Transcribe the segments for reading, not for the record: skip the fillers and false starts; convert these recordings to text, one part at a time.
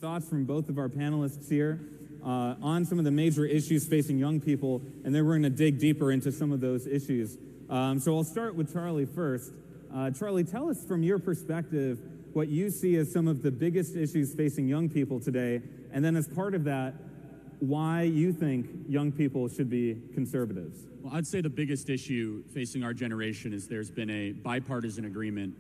thoughts from both of our panelists here on some of the major issues facing young people, and then we're going to dig deeper into some of those issues. So I'll start with Charlie first. Charlie, tell us from your perspective what you see as some of the biggest issues facing young people today, and then as part of that, why you think young people should be conservatives. Well, I'd say the biggest issue facing our generation is there's been a bipartisan agreement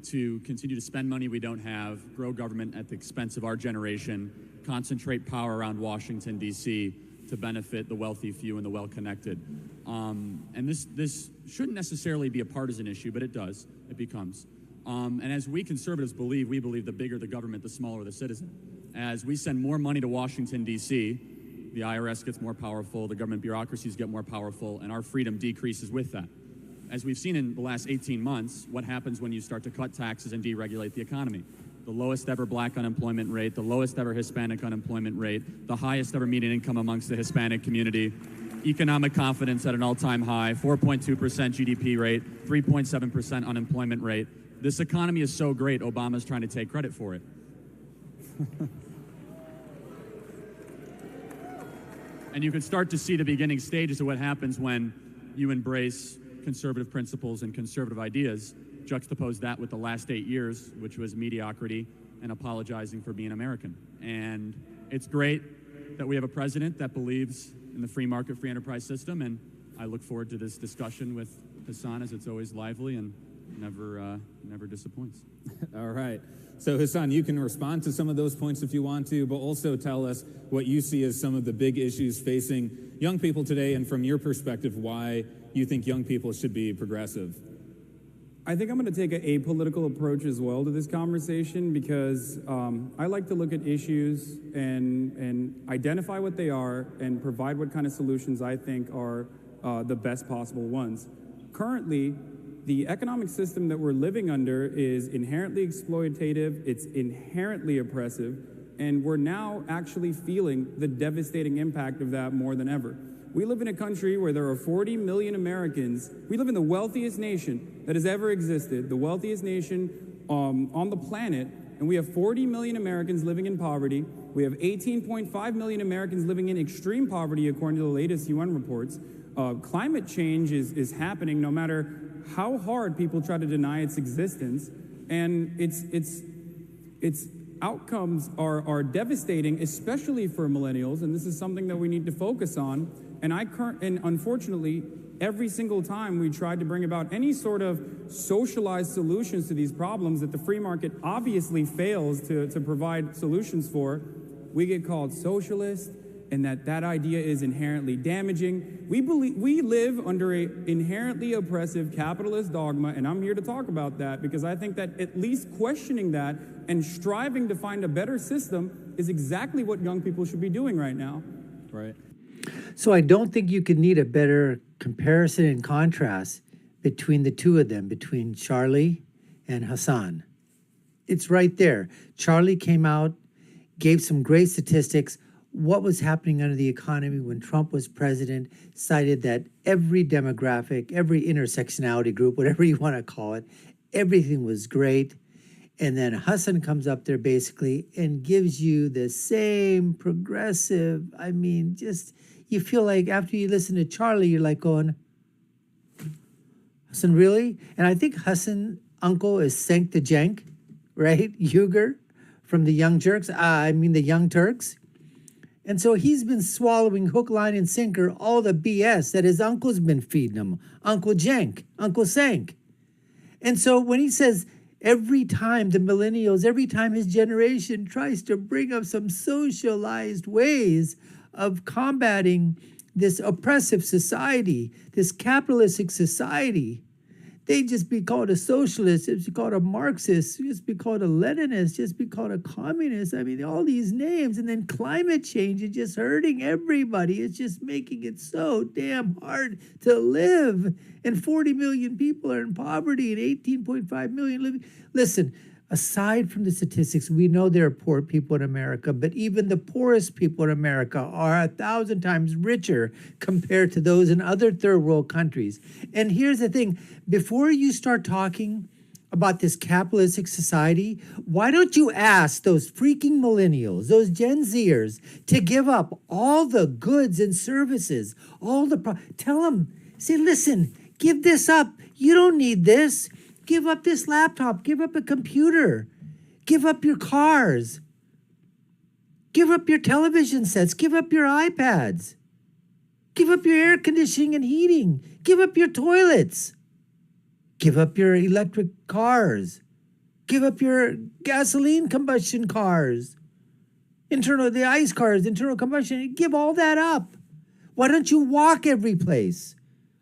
to continue to spend money we don't have, grow government at the expense of our generation, concentrate power around Washington, D.C., to benefit the wealthy few and the well-connected. And this shouldn't necessarily be a partisan issue, but it does. It becomes. And as we conservatives believe, we believe the bigger the government, the smaller the citizen. As we send more money to Washington, D.C., the IRS gets more powerful, the government bureaucracies get more powerful, and our freedom decreases with that. As we've seen in the last 18 months, what happens when you start to cut taxes and deregulate the economy? The lowest ever black unemployment rate, the lowest ever Hispanic unemployment rate, the highest ever median income amongst the Hispanic community, economic confidence at an all-time high, 4.2% GDP rate, 3.7% unemployment rate. This economy is so great, Obama's trying to take credit for it. And you can start to see the beginning stages of what happens when you embrace conservative principles and conservative ideas, juxtapose that with the last 8 years, which was mediocrity and apologizing for being American. And it's great that we have a president that believes in the free market, free enterprise system, and I look forward to this discussion with Hasan, as it's always lively and never disappoints. All right. So Hasan, you can respond to some of those points if you want to, but also tell us what you see as some of the big issues facing young people today, and from your perspective, why you think young people should be progressive. I think I'm going to take an apolitical approach as well to this conversation, because I like to look at issues and identify what they are and provide what kind of solutions I think are the best possible ones. Currently, the economic system that we're living under is inherently exploitative, it's inherently oppressive, and we're now actually feeling the devastating impact of that more than ever. We live in a country where there are 40 million Americans. We live in the wealthiest nation that has ever existed, the wealthiest nation on the planet, and we have 40 million Americans living in poverty. We have 18.5 million Americans living in extreme poverty, according to the latest UN reports. Climate change is happening no matter how hard people try to deny its existence, and its outcomes are devastating, especially for millennials, and this is something that we need to focus on. And unfortunately, every single time we try to bring about any sort of socialized solutions to these problems that the free market obviously fails to provide solutions for, we get called socialist, and that idea is inherently damaging. We live under an inherently oppressive capitalist dogma, and I'm here to talk about that because I think that at least questioning that and striving to find a better system is exactly what young people should be doing right now. Right. So I don't think you could need a better comparison and contrast between the two of them, between Charlie and Hasan. It's right there. Charlie came out, gave some great statistics, what was happening under the economy when Trump was president, cited that every demographic, every intersectionality group, whatever you want to call it, everything was great. And then Hasan comes up there basically and gives you the same progressive, I mean, just, you feel like after you listen to Charlie, you're like going, Hasan, really? And I think Hasan uncle is Senk the Jenk, right? Uyghur from the Young Turks. The Young Turks. And so he's been swallowing hook, line, and sinker all the BS that his uncle's been feeding him. Uncle Jenk, Uncle Senk. And so when he says every time the millennials, every time his generation tries to bring up some socialized ways of combating this oppressive society, this capitalistic society, they just be called a socialist, just be called a Marxist, just be called a Leninist, just be called a communist. I mean, all these names. And then climate change is just hurting everybody. It's just making it so damn hard to live. And 40 million people are in poverty and 18.5 million living. Listen, aside from the statistics, we know there are poor people in America, but even the poorest people in America are 1,000 times richer compared to those in other third world countries. And here's the thing, before you start talking about this capitalistic society, why don't you ask those freaking millennials, those Gen Zers, to give up all the goods and services, tell them, say, listen, give this up. You don't need this. Give up this laptop. Give up a computer. Give up your cars. Give up your television sets. Give up your iPads. Give up your air conditioning and heating. Give up your toilets. Give up your electric cars. Give up your gasoline combustion cars. The ICE cars, internal combustion. Give all that up. Why don't you walk every place?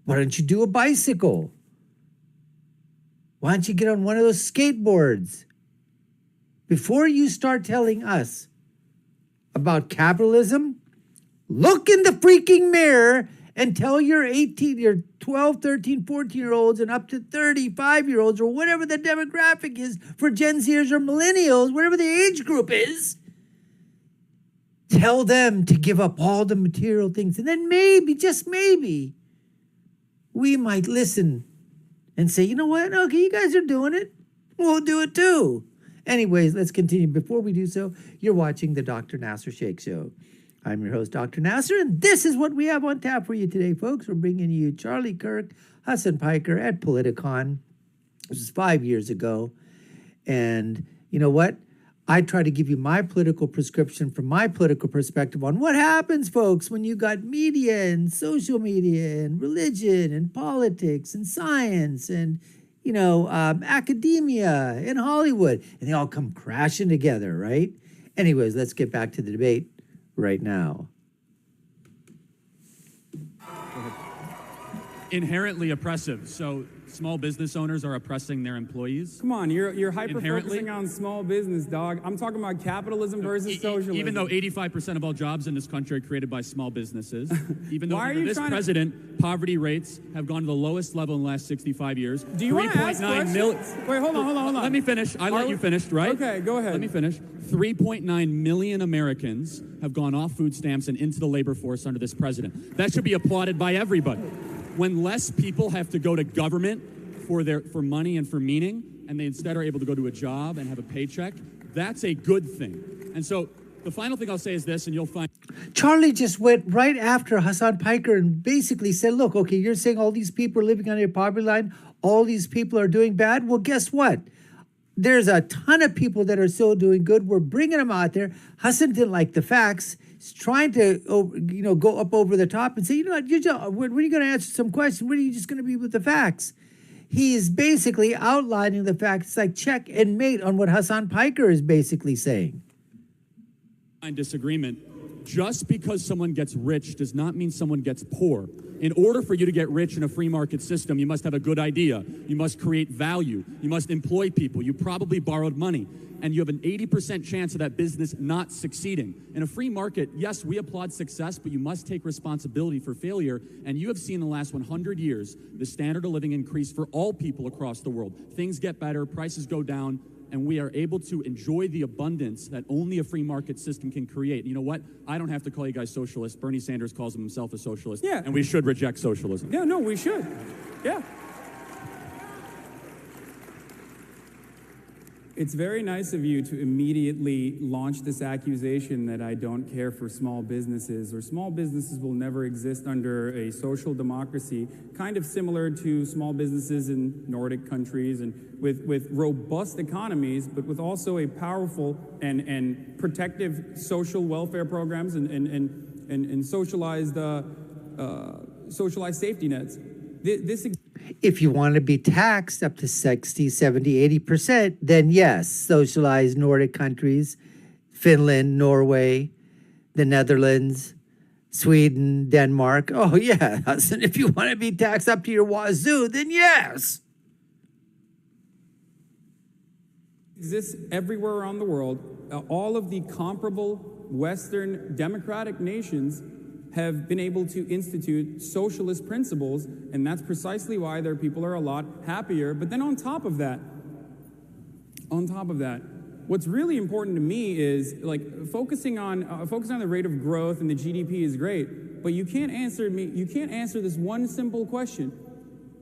Why don't you do a bicycle? Why don't you get on one of those skateboards? Before you start telling us about capitalism, look in the freaking mirror and tell your 12, 13, 14-year-olds and up to 35-year-olds or whatever the demographic is for Gen Zers or millennials, whatever the age group is, tell them to give up all the material things. And then maybe, just maybe, we might listen and say, you know what? Okay, you guys are doing it. We'll do it too. Anyways, let's continue. Before we do so, you're watching the Dr. Nasir Shaikh Show. I'm your host, Dr. Nasir, and this is what we have on tap for you today, folks. We're bringing you Charlie Kirk, Hasan Piker at Politicon. This was 5 years ago. And you know what? I try to give you my political prescription from my political perspective on what happens, folks, when you got media and social media and religion and politics and science and, academia and Hollywood. And they all come crashing together, right? Anyways, let's get back to the debate right now. Inherently oppressive. So small business owners are oppressing their employees. Come on, you're hyper-focusing on small business, dog. I'm talking about capitalism versus socialism. Even though 85% of all jobs in this country are created by small businesses, even though Why under this president, poverty rates have gone to the lowest level in the last 65 years. Do you want to ask questions? Wait, hold on. Let me finish. I let you finish, right? Okay, go ahead. Let me finish. 3.9 million Americans have gone off food stamps and into the labor force under this president. That should be applauded by everybody. When less people have to go to government for money and for meaning, and they instead are able to go to a job and have a paycheck, that's a good thing. And so the final thing I'll say is this, and you'll find... Charlie just went right after Hasan Piker and basically said, look, okay, you're saying all these people are living under your poverty line, all these people are doing bad. Well, guess what? There's a ton of people that are still doing good. We're bringing them out there. Hasan didn't like the facts. He's trying to, go up over the top and say, you know what, when are you going to answer some questions? When are you just going to be with the facts? He's basically outlining the facts. It's like check and mate on what Hasan Piker is basically saying. Disagreement. Just because someone gets rich does not mean someone gets poor. In order for you to get rich in a free market system, you must have a good idea. You must create value. You must employ people. You probably borrowed money. And you have an 80% chance of that business not succeeding. In a free market, yes, we applaud success, but you must take responsibility for failure. And you have seen in the last 100 years, the standard of living increase for all people across the world. Things get better, prices go down, and we are able to enjoy the abundance that only a free market system can create. You know what? I don't have to call you guys socialists. Bernie Sanders calls himself a socialist. Yeah. And we should reject socialism. Yeah, no, we should. Yeah. It's very nice of you to immediately launch this accusation that I don't care for small businesses, or small businesses will never exist under a social democracy, kind of similar to small businesses in Nordic countries and with robust economies, but with also a powerful and protective social welfare programs and socialized safety nets. If you want to be taxed up to 60, 70, 80%, then yes, socialized Nordic countries, Finland, Norway, the Netherlands, Sweden, Denmark. Oh, yeah. And if you want to be taxed up to your wazoo, then yes. Exists everywhere around the world. All of the comparable Western democratic nations have been able to institute socialist principles, and that's precisely why their people are a lot happier. But then on top of that, what's really important to me is focusing on the rate of growth and the GDP is great, but you can't answer this one simple question.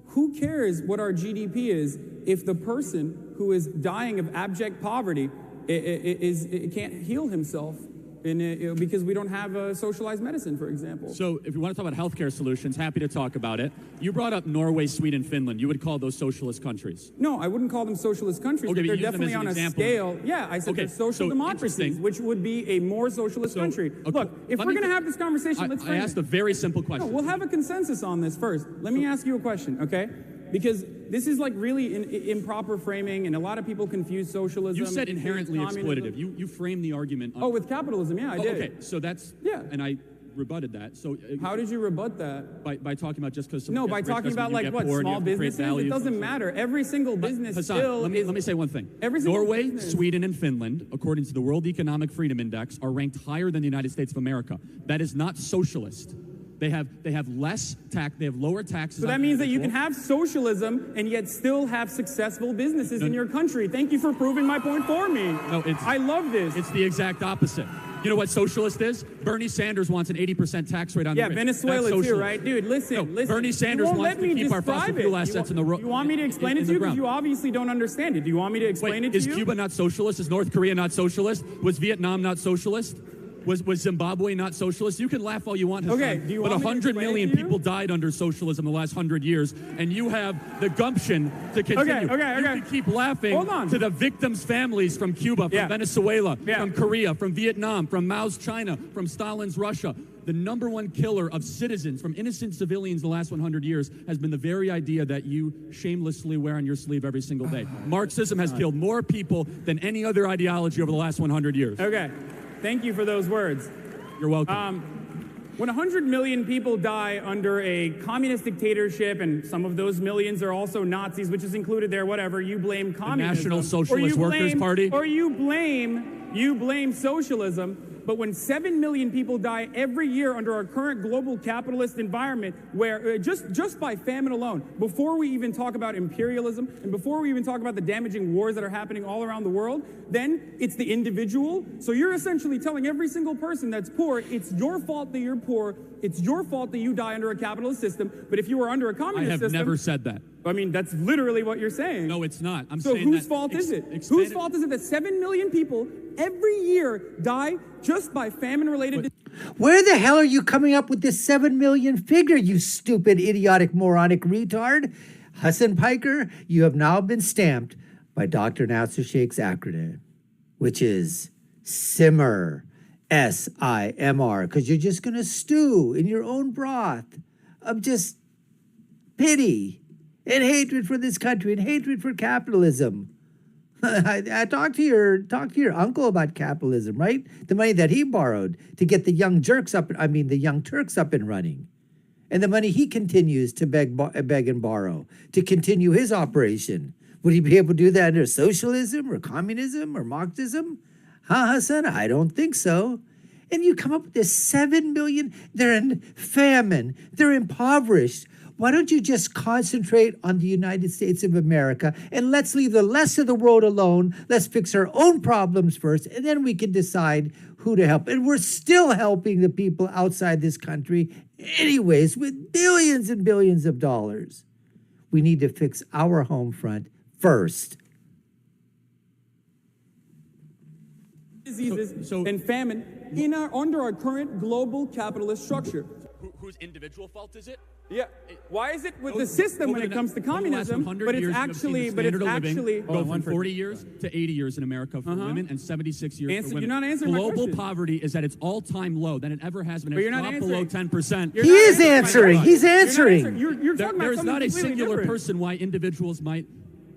Who cares what our GDP is if the person who is dying of abject poverty it can't heal himself because we don't have socialized medicine, for example. So if you want to talk about healthcare solutions, happy to talk about it. You brought up Norway, Sweden, Finland. You would call those socialist countries. No, I wouldn't call them socialist countries, Okay, but they're use them definitely as an on a example. scale. Yeah, I said Okay, they're social so democracies, interesting. which would be a more socialist country. Okay, Look, if we're going to have this conversation, let's I frame asked it. a very simple No, question. we'll have a consensus on this first. Let me ask you a question, okay? Because this is like really improper framing, and a lot of people confuse socialism. You said and inherently communism. exploitative. You framed the argument. Oh, with capitalism, yeah, I did. Okay, so that's and I rebutted that. So how did you rebut that? By talking about just because No, by talking about like what, small businesses? It doesn't matter. Every single business Hasan, still let me say one thing. Norway, Norway, Sweden, and Finland, according to the World Economic Freedom Index, are ranked higher than the United States of America. That is not socialist. They have less tax. They have lower taxes. So that means that you can have socialism and yet still have successful businesses in your country. Thank you for proving my point for me. No, I love this. It's the exact opposite. You know what socialist is? Bernie Sanders wants an 80% tax rate on the rich. Venezuela too, right? Dude, listen. Bernie Sanders wants to keep our fossil fuel assets in the road. You want me to explain it to you? Because you obviously don't understand it. Do you want me to explain it to you? Is Cuba not socialist? Is North Korea not socialist? Was Vietnam not socialist? Was Zimbabwe not socialist? You can laugh all you want, Hasan, okay, do you but want 100 million people died under socialism in the last 100 years, and you have the gumption to continue. You can keep laughing to the victims' families from Cuba, from Venezuela, from Korea, from Vietnam, from Mao's China, from Stalin's Russia. The number one killer of citizens, from innocent civilians the last 100 years, has been the very idea that you shamelessly wear on your sleeve every single day. Marxism has killed more people than any other ideology over the last 100 years. Okay. Thank you for those words. You're welcome. When 100 million people die under a communist dictatorship, and some of those millions are also Nazis, which is included there, whatever, you blame communism. The National Socialist Workers Party? Or you blame socialism. But when 7 million people die every year under our current global capitalist environment, where just by famine alone, before we even talk about imperialism, and before we even talk about the damaging wars that are happening all around the world, then it's the individual. So you're essentially telling every single person that's poor, it's your fault that you're poor, it's your fault that you die under a capitalist system, but if you were under a communist system... I have never said that. I mean, that's literally what you're saying. No, it's not. So whose fault is it? Whose fault is it that 7 million people every year die just by famine-related... Where the hell are you coming up with this 7 million figure, you stupid, idiotic, moronic retard? Hasan Piker, you have now been stamped by Dr. Nasir Sheikh's acronym, which is SIMMER, S-I-M-R, because you're just going to stew in your own broth of just pity and hatred for this country and hatred for capitalism. I talked to your uncle about capitalism, right? The money that he borrowed to get the young Turks up and running, and the money he continues to beg and borrow to continue his operation. Would he be able to do that under socialism or communism or Marxism? Hasan? I don't think so. And you come up with this 7 million. They're in famine. They're impoverished. Why don't you just concentrate on the United States of America and let's leave the rest of the world alone. Let's fix our own problems first, and then we can decide who to help. And we're still helping the people outside this country anyways with billions and billions of dollars. We need to fix our home front first. Diseases and famine under our current global capitalist structure. Whose individual fault is it? Yeah. Why is it with the system when it comes to communism, but it's actually go from 40 years to 80 years in America for women and 76 years for women. You're not answering my Global question. poverty is at its all-time low than it ever has been. But It's dropped below 10%. He is answering. He's answering. You're talking about There's not a singular different. person why individuals might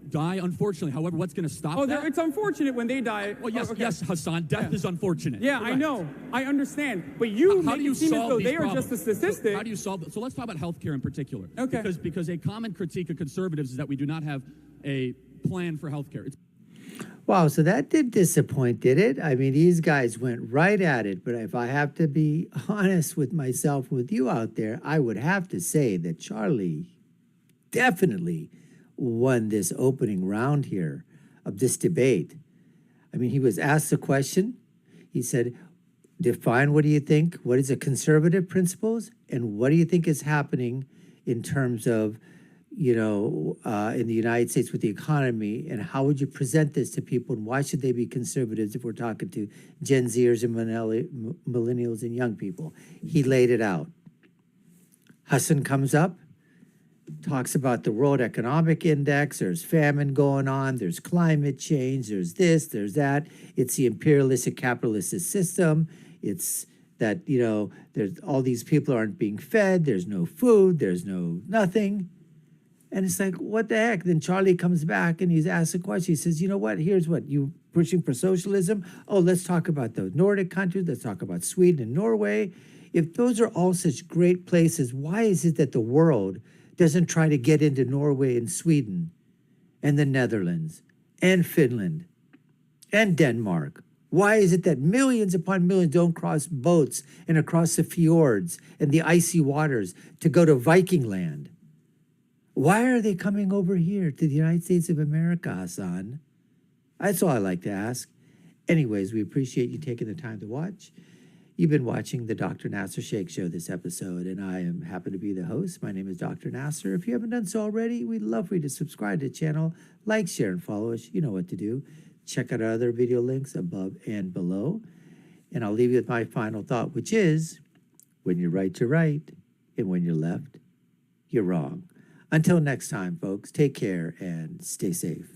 die, unfortunately. However, what's going to stop that? It's unfortunate when they die. Well, yes, Hasan, death is unfortunate. Yeah, Correct. I know. I understand. But you make it seem as though they are just a statistic. How do you solve it? So let's talk about healthcare in particular. Okay. Because a common critique of conservatives is that we do not have a plan for healthcare. Wow, so that did disappoint, did it? I mean, these guys went right at it. But if I have to be honest with myself, with you out there, I would have to say that Charlie definitely won this opening round here of this debate. I mean, he was asked a question. He said, define what do you think? What is a conservative principles? And what do you think is happening in terms of in the United States with the economy, and how would you present this to people, and why should they be conservatives if we're talking to Gen Zers and millennials and young people? He laid it out. Hasan comes up, talks about the World Economic Index. There's famine going on. There's climate change. There's this, there's that. It's the imperialistic capitalist system. It's that, there's all these people aren't being fed. There's no food. There's no nothing. And it's like, what the heck? Then Charlie comes back and he's asked a question. He says, you know what? Here's what, you pushing for socialism? Oh, let's talk about the Nordic countries. Let's talk about Sweden and Norway. If those are all such great places, why is it that the world doesn't try to get into Norway and Sweden and the Netherlands and Finland and Denmark? Why is it that millions upon millions don't cross boats and across the fjords and the icy waters to go to Viking land? Why are they coming over here to the United States of America, Hasan? That's all I like to ask. Anyways, we appreciate you taking the time to watch. You've been watching the Dr. Nasir Shaikh Show this episode, and I am happy to be the host. My name is Dr. Nasir. If you haven't done so already, we'd love for you to subscribe to the channel, like, share, and follow us. You know what to do. Check out our other video links above and below. And I'll leave you with my final thought, which is, when you're right, you're right, and when you're left, you're wrong. Until next time, folks, take care and stay safe.